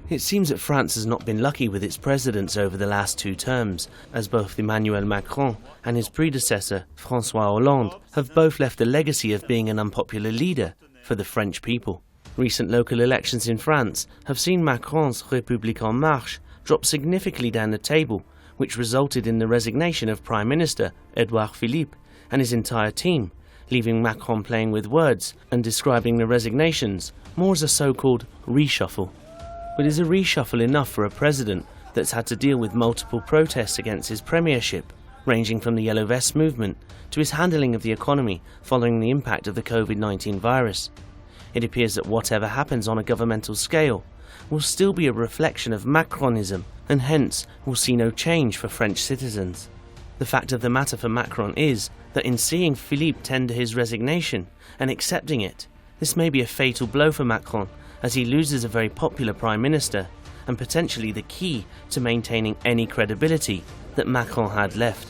It seems that France has not been lucky with its presidents over the last 2 terms, as both Emmanuel Macron and his predecessor, Francois Hollande, have both left a legacy of being an unpopular leader for the French people. Recent local elections in France have seen Macrons Republique en Marche drop significantly down the table, which resulted in the resignation of Prime Minister Eduard Phillipe and his entire team, leaving Macron playing with words and describing the resignations more as a so-called reshuffle. But is a reshuffle enough for a president that's had to deal with multiple protests against his premiership, ranging from the Yellow Vest movement to his handling of the economy following the impact of the COVID-19 virus? It appears that whatever happens on a governmental scale will still be a reflection of Macronism and hence will see no change for French citizens. The fact of the matter for Macron is that in seeing Philippe tender his resignation and accepting it, this may be a fatal blow for Macron, as he loses a very popular Prime Minister and potentially the key to maintaining any credibility that Macron had left.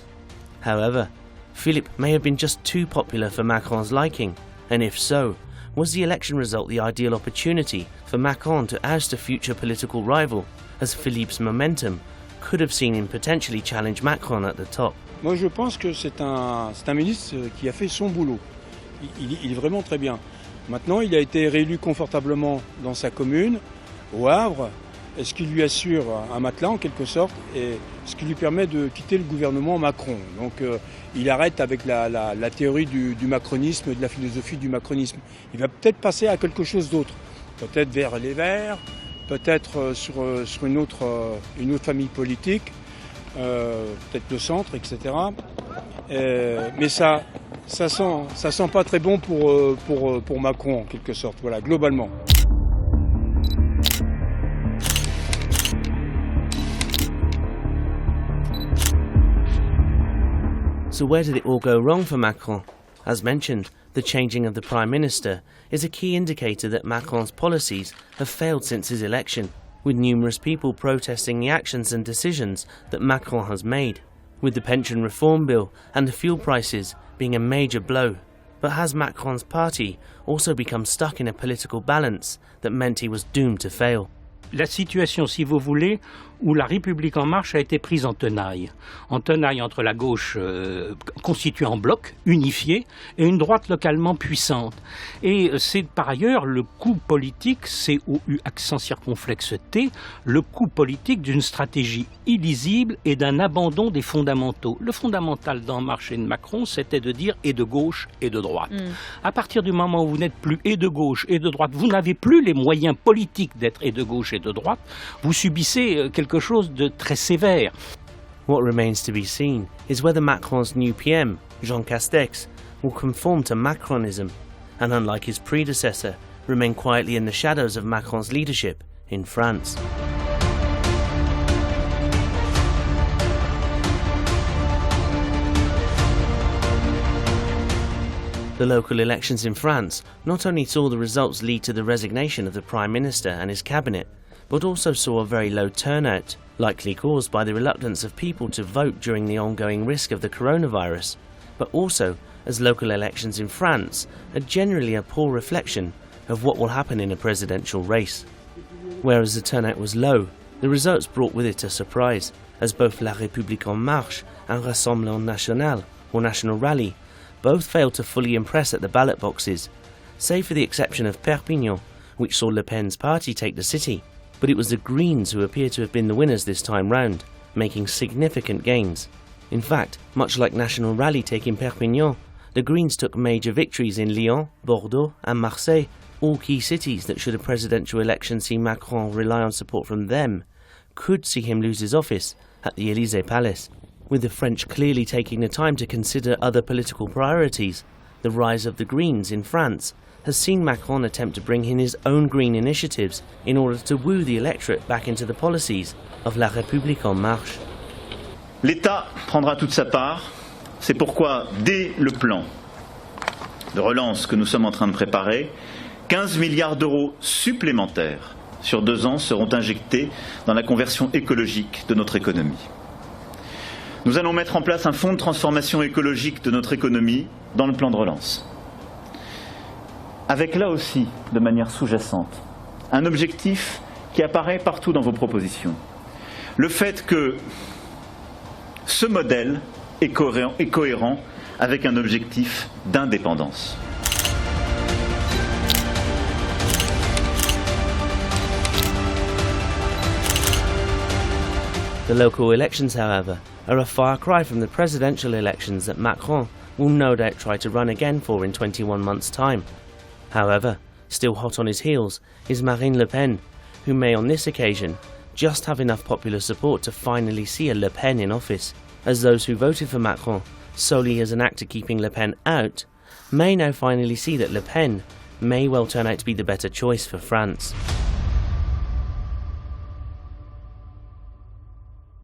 However, Philippe may have been just too popular for Macron's liking, and if so, was the election result the ideal opportunity for Macron to oust a future political rival, as Philippe's momentum could have seen him potentially challenge Macron at the top? Moi je pense que c'est un ministre qui a fait son boulot. Il est vraiment très bien. Maintenant, il a été réélu confortablement dans sa commune, au Havre, ce qui lui assure un matelas en quelque sorte, et ce qui lui permet de quitter le gouvernement Macron. Donc il arrête avec la théorie du macronisme, de la philosophie du macronisme. Il va peut-être passer à quelque chose d'autre, peut-être vers les Verts, peut-être sur une autre famille politique, peut-être le centre, etc. Mais ça sent pas très bon pour Macron en quelque sorte, voilà, globalement. So where did it all go wrong for Macron? As mentioned, the changing of the Prime Minister is a key indicator that Macron's policies have failed since his election, with numerous people protesting the actions and decisions that Macron has made, with the pension reform bill and the fuel prices being a major blow. But has Macron's party also become stuck in a political balance that meant he was doomed to fail? La situation, si vous voulez, où la République en marche a été prise en tenaille entre la gauche constituée en bloc, unifiée, et une droite localement puissante. Et c'est par ailleurs le coup politique, COU accent circonflexe T, le coup politique d'une stratégie illisible et d'un abandon des fondamentaux. Le fondamental dans Marche et de Macron, c'était de dire et de gauche et de droite. À partir du moment où vous n'êtes plus et de gauche et de droite, vous n'avez plus les moyens politiques d'être et de gauche et de droite, vous subissez quelque chose de très sévère. What remains to be seen is whether Macron's new PM, Jean Castex, will conform to Macronism and, unlike his predecessor, remain quietly in the shadows of Macron's leadership in France. The local elections in France not only saw the results lead to the resignation of the Prime Minister and his cabinet, but also saw a very low turnout, likely caused by the reluctance of people to vote during the ongoing risk of the coronavirus, but also as local elections in France are generally a poor reflection of what will happen in a presidential race. Whereas the turnout was low, the results brought with it a surprise, as both La République en Marche and Rassemblement National, or National Rally, both failed to fully impress at the ballot boxes, save for the exception of Perpignan, which saw Le Pen's party take the city. But it was the Greens who appear to have been the winners this time round, making significant gains. In fact, much like National Rally taking Perpignan, the Greens took major victories in Lyon, Bordeaux and Marseille, all key cities that should a presidential election see Macron rely on support from them, could see him lose his office at the Élysée Palace. With the French clearly taking the time to consider other political priorities, the rise of the Greens in France has seen Macron attempt to bring in his own green initiatives in order to woo the electorate back into the policies of La République en Marche. L'État prendra toute sa part, c'est pourquoi dès le plan de relance que nous sommes en train de préparer, 15 milliards d'euros supplémentaires sur 2 ans seront injectés dans la conversion écologique de notre économie. Nous allons mettre en place un fonds de transformation écologique de notre économie dans le plan de relance. Avec là aussi, de manière sous-jacente, un objectif qui apparaît partout dans vos propositions. Le fait que ce modèle est cohérent avec un objectif d'indépendance. The local elections, however, are a far cry from the presidential elections that Macron will no doubt try to run again for in 21 months' time. However, still hot on his heels is Marine Le Pen, who may on this occasion just have enough popular support to finally see a Le Pen in office, as those who voted for Macron solely as an act of keeping Le Pen out may now finally see that Le Pen may well turn out to be the better choice for France.